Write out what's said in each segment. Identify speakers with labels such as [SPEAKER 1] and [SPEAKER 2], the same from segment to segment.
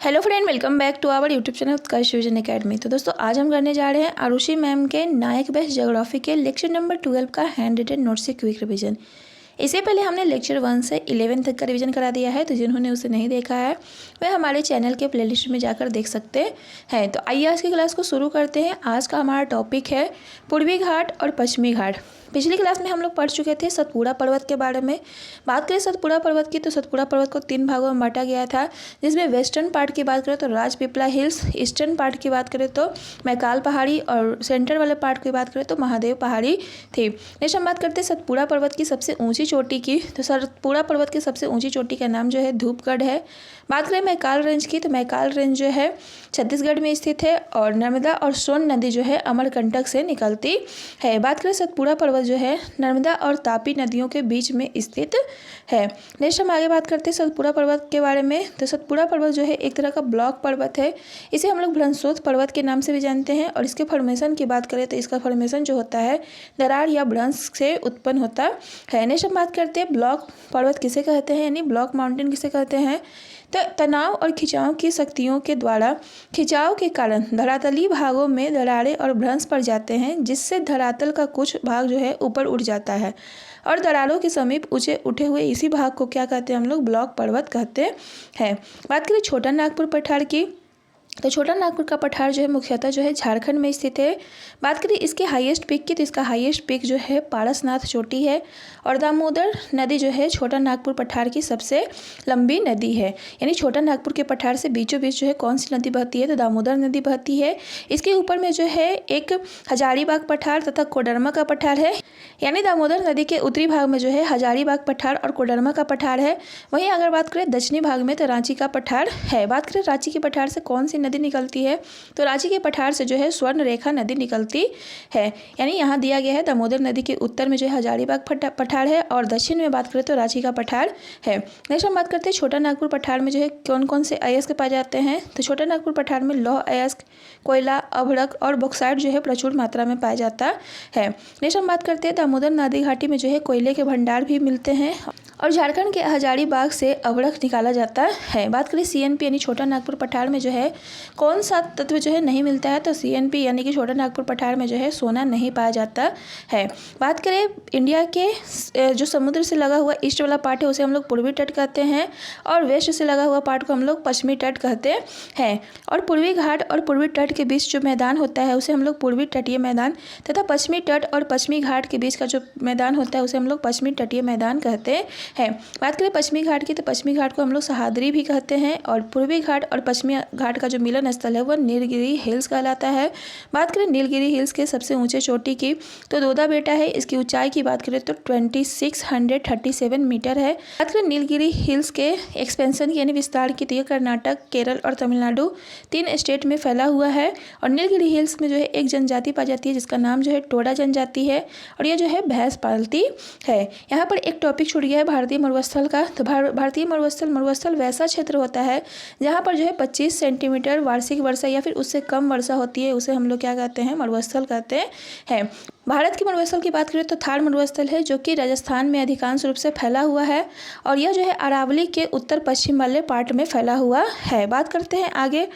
[SPEAKER 1] Hello friend, welcome back to our YouTube channel Utkarsh Vision Academy. तो दोस्तों आज हम करने जा रहे हैं आरुषि मैम के नायक बेस्ट ज्योग्राफी के लेक्चर नंबर 12 का हैंड रिटन नोट से क्विक रिवीजन। इससे पहले हमने लेक्चर 1 से 11 तक का रिवीजन करा दिया है, तो जिन्होंने उसे नहीं देखा है वह हमारे चैनल के प्लेलिस्ट में जाकर देख सकते हैं। तो आइए आज की क्लास को शुरू करते हैं। आज का हमारा टॉपिक है पूर्वी घाट और पश्चिमी घाट। पिछली क्लास में हम लोग पढ़ चुके थे सतपुड़ा पर्वत के बारे में। बात करें सतपुड़ा पर्वत की, तो सतपुड़ा पर्वत को 3 भागों में बांटा गया था, जिसमें वेस्टर्न पार्ट की बात करें तो राजपीपला हिल्स, ईस्टर्न पार्ट की बात करें तो मैकाल पहाड़ी और सेंटर वाले पार्ट की बात करें तो महादेव पहाड़ी थी। नेक्स्ट हम बात करते हैं सतपुड़ा पर्वत की सबसे ऊंची चोटी की। तो सतपुड़ा पर्वत की सबसे ऊंची चोटी का नाम जो है धूपगढ़ है। बात करें मैकाल रेंज की, तो मैकाल रेंज जो है छत्तीसगढ़ में स्थित है और नर्मदा और सोन नदी जो है अमरकंटक से निकलती है। बात करें सतपुड़ा पर्वत जो है नर्मदा और तापी नदियों के बीच में स्थित है। नेक्स्ट हम आगे बात करते हैं सतपुड़ा पर्वत के बारे में। तो सतपुड़ा पर्वत जो है एक तरह का ब्लॉक पर्वत है। इसे हम लोग भ्रंशोत्थ पर्वत के नाम से भी जानते हैं। और इसके फॉर्मेशन की बात करें तो इसका फॉर्मेशन जो होता है दरार या भ्रंश से उत्पन्न होता है। नेक्स्ट हम बात करते हैं ब्लॉक पर्वत किसे कहते हैं, यानी ब्लॉक माउंटेन किसे कहते हैं। तो तनाव और खिंचाव की शक्तियों के द्वारा खिंचाव के कारण धरातली भागों में दरारें और भ्रंश पड़ जाते हैं, जिससे धरातल का कुछ भाग जो है ऊपर उठ जाता है और दरारों के समीप ऊंचे उठे हुए इसी भाग को क्या कहते हैं हम लोग ब्लॉक पर्वत कहते हैं। बात करें छोटा नागपुर पठार की, तो छोटा नागपुर का पठार जो है मुख्यतः जो है झारखंड में स्थित है। बात करें इसके हाईएस्ट पीक की, तो इसका हाईएस्ट पीक जो है पारसनाथ चोटी है। और दामोदर नदी जो है छोटा नागपुर पठार की सबसे लंबी नदी है। यानी छोटा नागपुर के पठार से बीचों बीच जो है कौन सी नदी बहती है, तो दामोदर नदी बहती है। इसके ऊपर में जो है एक हजारीबाग पठार तथा कोडरमा का पठार है। यानी दामोदर नदी के उत्तरी भाग में जो है हजारीबाग पठार और कोडरमा का पठार है। वहीं अगर बात करें दक्षिणी भाग में तो रांची का पठार है। बात करें रांची के पठार से कौन सी नदी निकलती है, तो रांची के पठार से जो है स्वर्ण रेखा नदी निकलती है। यानी यहाँ दिया गया है दामोदर नदी के उत्तर में जो है हजारीबाग पठार है और दक्षिण में बात करें तो रांची का पठार है। नेक्स्ट हम बात करते हैं छोटा नागपुर पठार में जो है कौन कौन से अयस्क पाए जाते हैं। तो छोटा नागपुर पठार में लौह अयस्क, कोयला, अभ्रक और बॉक्साइट जो है प्रचुर मात्रा में पाया जाता है। नेक्स्ट हम बात करते हैं दामोदर नदी घाटी में जो है कोयले के भंडार भी मिलते हैं और झारखंड के हजारीबाग से अभ्रक निकाला जाता है। बात करें सीएनपी यानी छोटा नागपुर पठार में जो है कौन सा तत्व जो है नहीं मिलता है, तो सीएनपी यानी कि छोटा नागपुर पठार में जो है सोना नहीं पाया जाता है। बात करें इंडिया के जो समुद्र से लगा हुआ ईस्ट वाला पार्ट है उसे हम लोग पूर्वी तट कहते हैं और वेस्ट से लगा हुआ पार्ट को हम लोग पश्चिमी तट कहते हैं। और पूर्वी घाट और पूर्वी तट के बीच जो मैदान होता है उसे हम लोग पूर्वी तटीय मैदान तथा पश्चिमी तट और पश्चिमी घाट के बीच का जो मैदान होता है उसे हम लोग पश्चिमी तटीय मैदान कहते हैं। बात करें पश्चिमी घाट की, तो पश्चिमी घाट को हम लोग सहाद्री भी कहते हैं और पूर्वी घाट और पश्चिमी घाट का जो मिलन स्थल है वह नीलगिरी हिल्स कहलाता है। बात करें नीलगिरी हिल्स के सबसे ऊंचे चोटी की, तो दोदा बेटा है। इसकी ऊंचाई की बात करें तो 2637 मीटर है। बात करें नीलगिरी हिल्स के एक्सपेंशन यानी विस्तार की, तो ये कर्नाटक, केरल और तमिलनाडु 3 स्टेट में फैला हुआ है। और नीलगिरी हिल्स में जो है एक जनजाति पाई जाती है जिसका नाम जो है टोडा जनजाति है और यह जो है भैंस पालती है। यहाँ पर एक टॉपिक छूट गया है भारतीय मरुस्थल का। तो भारतीय मरुस्थल वैसा क्षेत्र होता है जहाँ पर जो है 25 सेंटीमीटर वार्षिक वर्षा या फिर उससे कम वर्षा होती है, उसे हम लोग क्या कहते हैं, मरुस्थल कहते हैं। भारत के मरुस्थल की बात करें तो थार मरुस्थल है जो कि राजस्थान में अधिकांश रूप से फैला हुआ है और यह जो है अरावली के उत्तर पश्चिम वाले पार्ट में फैला हुआ है। बात करते हैं आगे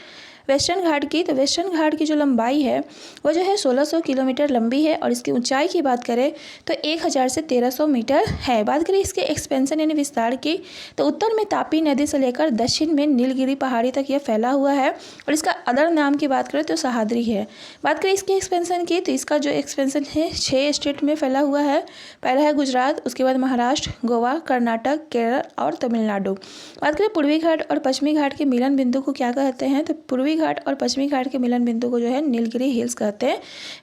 [SPEAKER 1] वेस्टर्न घाट की, तो वेस्टर्न घाट की जो लंबाई है वो जो है 1600 किलोमीटर लंबी है और इसकी ऊंचाई की बात करें तो 1000 से 1300 मीटर है। बात करें इसके एक्सपेंशन यानी विस्तार की, तो उत्तर में तापी नदी से लेकर दक्षिण में नीलगिरी पहाड़ी तक यह फैला हुआ है और इसका अदर नाम की बात करें तो सहाद्री है। बात करें इसके एक्सपेंशन की, तो इसका जो एक्सपेंशन है 6 स्टेट में फैला हुआ है। पहला है गुजरात, उसके बाद महाराष्ट्र, गोवा, कर्नाटक, केरल और तमिलनाडु। बात करें पूर्वी घाट और पश्चिमी घाट के मिलन बिंदु को क्या कहते हैं, तो पूर्वी घाट और पश्चिमी घाट के मिलन बिंदु को जो है नीलगिरी हिल्स कहते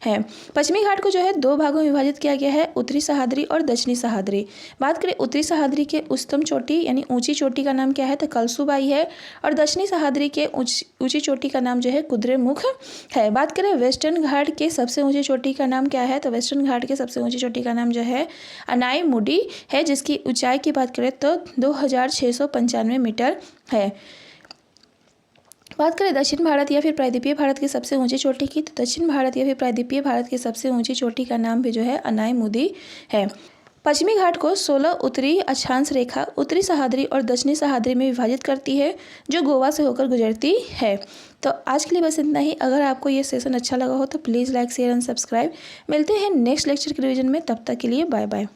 [SPEAKER 1] हैं। पश्चिमी घाट को जो है 2 भागों में विभाजित किया गया है, उत्तरी सहाद्री और दक्षिणी सहाद्री। बात करें उत्तरी सहाद्री के उच्चतम चोटी यानी ऊंची चोटी का नाम क्या है, तो कलसुबाई है और दक्षिणी सहाद्री के ऊंची चोटी का नाम जो है कुद्रेमुख है। बात करें वेस्टर्न घाट के सबसे ऊंची चोटी का नाम क्या है, तो वेस्टर्न घाट के सबसे ऊंची चोटी का नाम जो है अनाईमुडी है, जिसकी ऊंचाई की बात करें तो 2695 मीटर है। बात करें दक्षिण भारत या फिर प्रायद्वीपीय भारत की सबसे ऊंची चोटी की, तो दक्षिण भारत या फिर प्रायद्वीपीय भारत की सबसे ऊंची चोटी का नाम भी जो है अनाईमुदी है। पश्चिमी घाट को 16 उत्तरी अक्षांश रेखा उत्तरी सह्याद्री और दक्षिणी सह्याद्री में विभाजित करती है, जो गोवा से होकर गुजरती है। तो आज के लिए बस इतना ही। अगर आपको ये सेशन अच्छा लगा हो तो please like share and subscribe. मिलते हैं नेक्स्ट लेक्चर के रिवीजन में, तब तक के लिए बाय बाय।